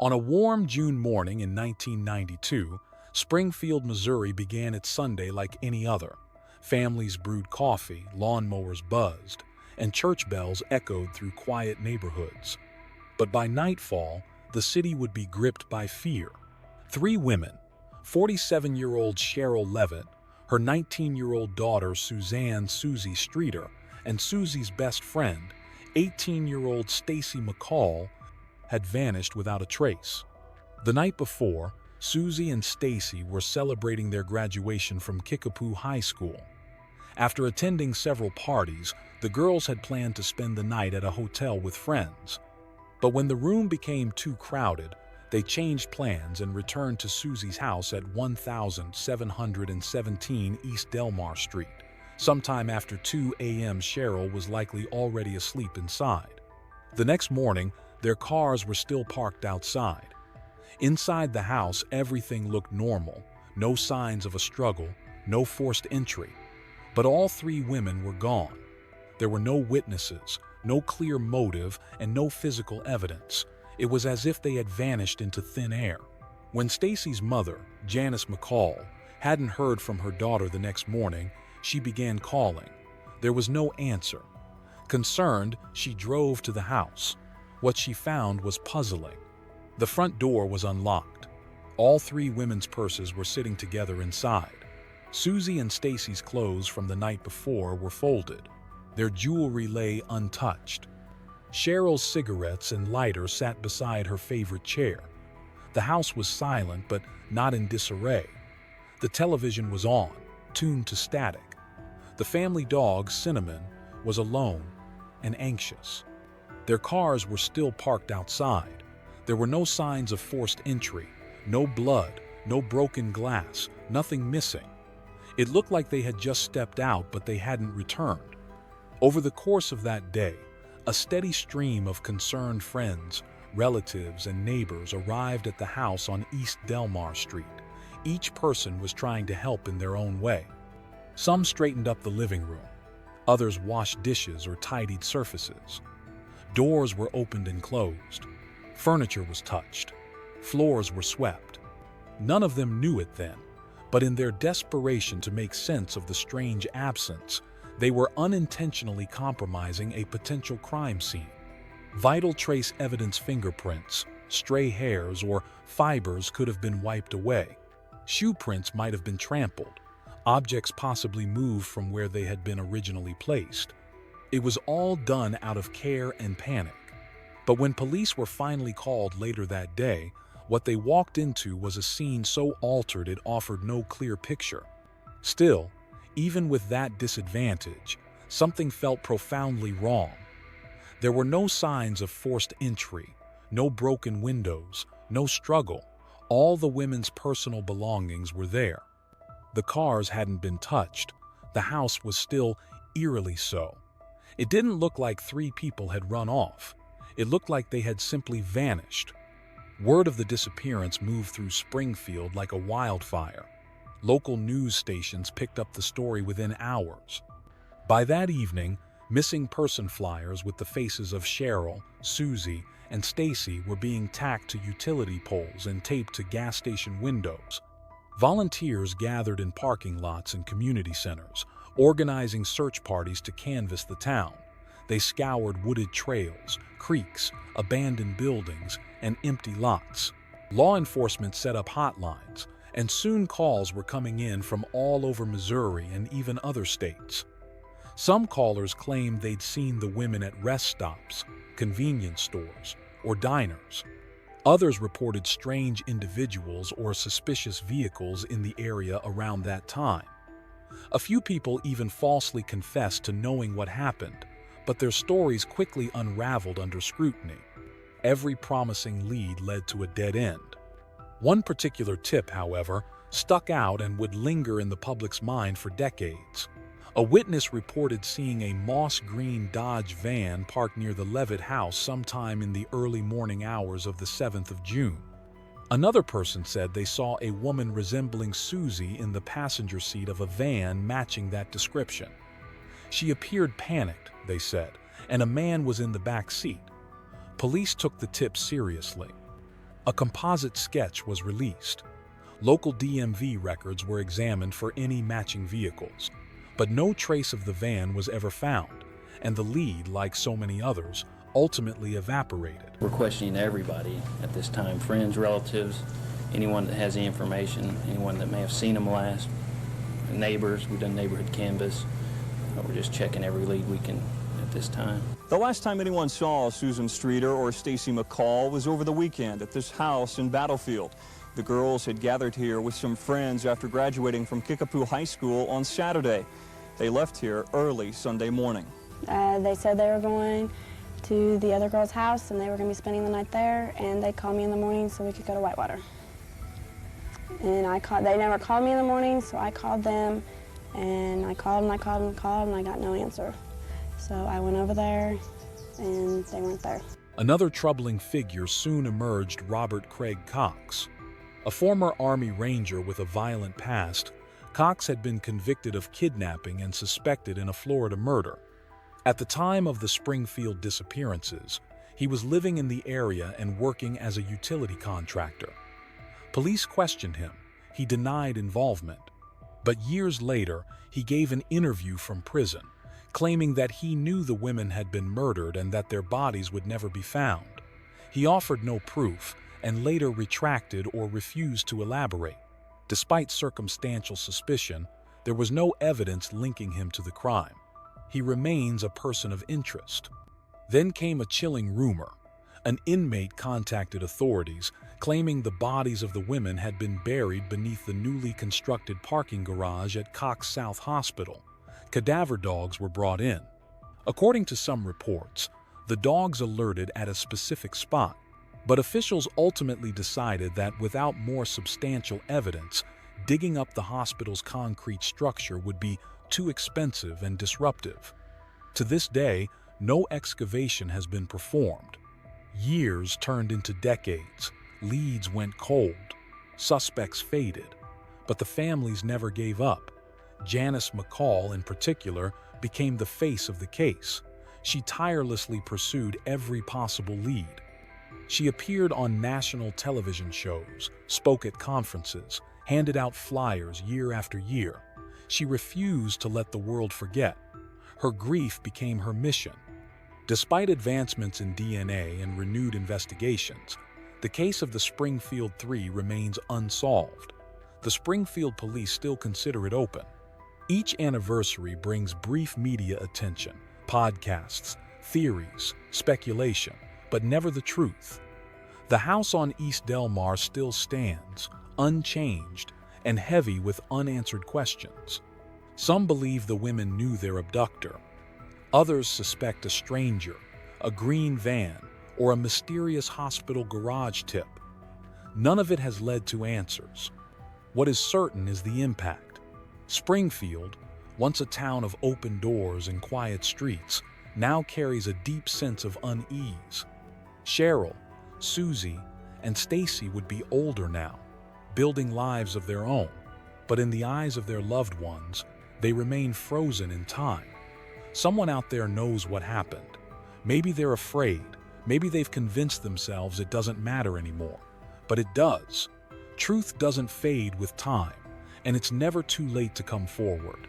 On a warm June morning in 1992, Springfield, Missouri began its Sunday like any other. Families brewed coffee, lawnmowers buzzed, and church bells echoed through quiet neighborhoods. But by nightfall, the city would be gripped by fear. Three women, 47-year-old Sherrill Levitt, her 19-year-old daughter Suzie Streeter, and Suzie's best friend, 18-year-old Stacy McCall, had vanished without a trace. The night before, Suzie and Stacy were celebrating their graduation from Kickapoo High School. After attending several parties, the girls had planned to spend the night at a hotel with friends. But when the room became too crowded, they changed plans and returned to Suzie's house at 1717 East Delmar Street. Sometime after 2 a.m., Sherrill was likely already asleep inside. The next morning, their cars were still parked outside. Inside the house, everything looked normal, no signs of a struggle, no forced entry. But all three women were gone. There were no witnesses, no clear motive, and no physical evidence. It was as if they had vanished into thin air. When Stacy's mother, Janice McCall, hadn't heard from her daughter the next morning, she began calling. There was no answer. Concerned, she drove to the house. What she found was puzzling. The front door was unlocked. All three women's purses were sitting together inside. Suzie and Stacy's clothes from the night before were folded. Their jewelry lay untouched. Sherrill's cigarettes and lighter sat beside her favorite chair. The house was silent, but not in disarray. The television was on, tuned to static. The family dog, Cinnamon, was alone and anxious. Their cars were still parked outside. There were no signs of forced entry, no blood, no broken glass, nothing missing. It looked like they had just stepped out, but they hadn't returned. Over the course of that day, a steady stream of concerned friends, relatives, and neighbors arrived at the house on East Delmar Street. Each person was trying to help in their own way. Some straightened up the living room. Others washed dishes or tidied surfaces. Doors were opened and closed. Furniture was touched. Floors were swept. None of them knew it then, but in their desperation to make sense of the strange absence, they were unintentionally compromising a potential crime scene. Vital trace evidence, fingerprints, stray hairs, or fibers could have been wiped away. Shoe prints might have been trampled. Objects possibly moved from where they had been originally placed. It was all done out of care and panic. But when police were finally called later that day, what they walked into was a scene so altered it offered no clear picture. Still, even with that disadvantage, something felt profoundly wrong. There were no signs of forced entry, no broken windows, no struggle. All the women's personal belongings were there. The cars hadn't been touched. The house was still eerily so. It didn't look like three people had run off. It looked like they had simply vanished. Word of the disappearance moved through Springfield like a wildfire. Local news stations picked up the story within hours. By that evening, missing person flyers with the faces of Sherrill, Suzie, and Stacy were being tacked to utility poles and taped to gas station windows. Volunteers gathered in parking lots and community centers, organizing search parties to canvass the town. They scoured wooded trails, creeks, abandoned buildings, and empty lots. Law enforcement set up hotlines, and soon calls were coming in from all over Missouri and even other states. Some callers claimed they'd seen the women at rest stops, convenience stores, or diners. Others reported strange individuals or suspicious vehicles in the area around that time. A few people even falsely confessed to knowing what happened, but their stories quickly unraveled under scrutiny. Every promising lead led to a dead end. One particular tip, however, stuck out and would linger in the public's mind for decades. A witness reported seeing a moss-green Dodge van parked near the Levitt house sometime in the early morning hours of the 7th of June. Another person said they saw a woman resembling Suzie in the passenger seat of a van matching that description. She appeared panicked, they said, and a man was in the back seat. Police took the tip seriously. A composite sketch was released. Local DMV records were examined for any matching vehicles, but no trace of the van was ever found, and the lead, like so many others, ultimately evaporated. We're questioning everybody at this time, friends, relatives, anyone that has the information, anyone that may have seen them last, neighbors. We've done neighborhood canvas. We're just checking every lead we can at this time. The last time anyone saw Suzie Streeter or Stacy McCall was over the weekend at this house in Battlefield. The girls had gathered here with some friends after graduating from Kickapoo High School on Saturday. They left here early Sunday morning. They said they were going to the other girl's house and they were going to be spending the night there, and they called me in the morning so we could go to Whitewater. And they never called me in the morning, so I called them, and I called and I called and called, and I got no answer. So I went over there, and they weren't there. Another troubling figure soon emerged: Robert Craig Cox. A former Army Ranger with a violent past, Cox had been convicted of kidnapping and suspected in a Florida murder. At the time of the Springfield disappearances, he was living in the area and working as a utility contractor. Police questioned him. He denied involvement. But years later, he gave an interview from prison, claiming that he knew the women had been murdered and that their bodies would never be found. He offered no proof and later retracted or refused to elaborate. Despite circumstantial suspicion, there was no evidence linking him to the crime. He remains a person of interest. Then came a chilling rumor. An inmate contacted authorities, claiming the bodies of the women had been buried beneath the newly constructed parking garage at Cox South Hospital. Cadaver dogs were brought in. According to some reports, the dogs alerted at a specific spot, but officials ultimately decided that without more substantial evidence, digging up the hospital's concrete structure would be too expensive and disruptive. To this day, no excavation has been performed. Years turned into decades, leads went cold, suspects faded, but the families never gave up. Janice McCall, in particular, became the face of the case. She tirelessly pursued every possible lead. She appeared on national television shows, spoke at conferences, handed out flyers year after year. She refused to let the world forget. Her grief became her mission. Despite advancements in DNA and renewed investigations, the case of the Springfield Three remains unsolved. The Springfield police still consider it open. Each anniversary brings brief media attention, podcasts, theories, speculation, but never the truth. The house on East Del Mar still stands, unchanged and heavy with unanswered questions. Some believe the women knew their abductor. Others suspect a stranger, a green van, or a mysterious hospital garage tip. None of it has led to answers. What is certain is the impact. Springfield, once a town of open doors and quiet streets, now carries a deep sense of unease. Sherrill, Suzie, and Stacy would be older now, building lives of their own, but in the eyes of their loved ones, they remain frozen in time. Someone out there knows what happened. Maybe they're afraid. Maybe they've convinced themselves it doesn't matter anymore. But it does. Truth doesn't fade with time, and it's never too late to come forward.